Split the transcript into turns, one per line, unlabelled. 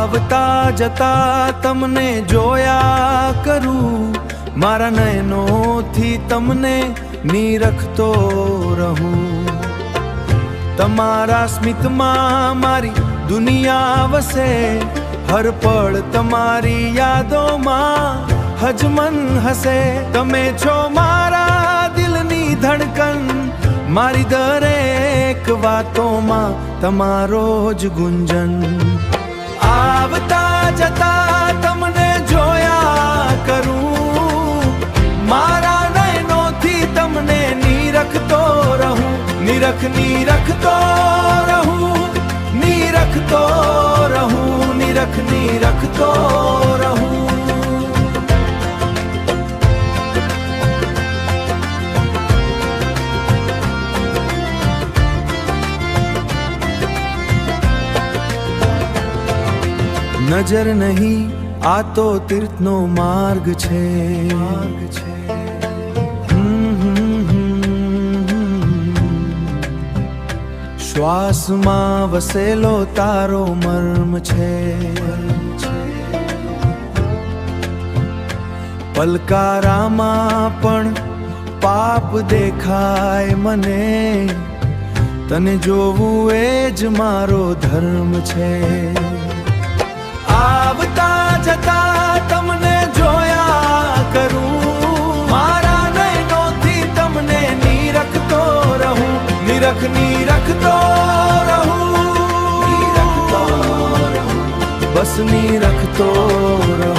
આવતા જતા તમને જોયા કરું, મારા નયનોથી તમને નીરખતો રહું. તમારા સ્મિતમાં મારી દુનિયા વસે, હર પળ તમારી યાદોમાં હજમન હસે. તમે છો મારા દિલની ધડકન, મારી દરેક વાતોમાં તમારો જ ગુંજન. આવતા જતા તમને જોયા કરું, મારા નયનોથી તમને નીરખતો રહું. નીરખતો રહું, નીરખતો રહું, નીરખતો રહું. નજર નહીં, આ તો તીર્થનો માર્ગ છે. શ્વાસમાં વસેલો તારો મર્મ છે. પલકારામાં પણ પાપ દેખાય મને, તને જોવું એ જ મારો ધર્મ છે. આવતા જતા તમને જોયા કરું, મારા નયનોથી તમને નીરખતો રહું. નીરખતો રહું, બસ નીરખતો રહું.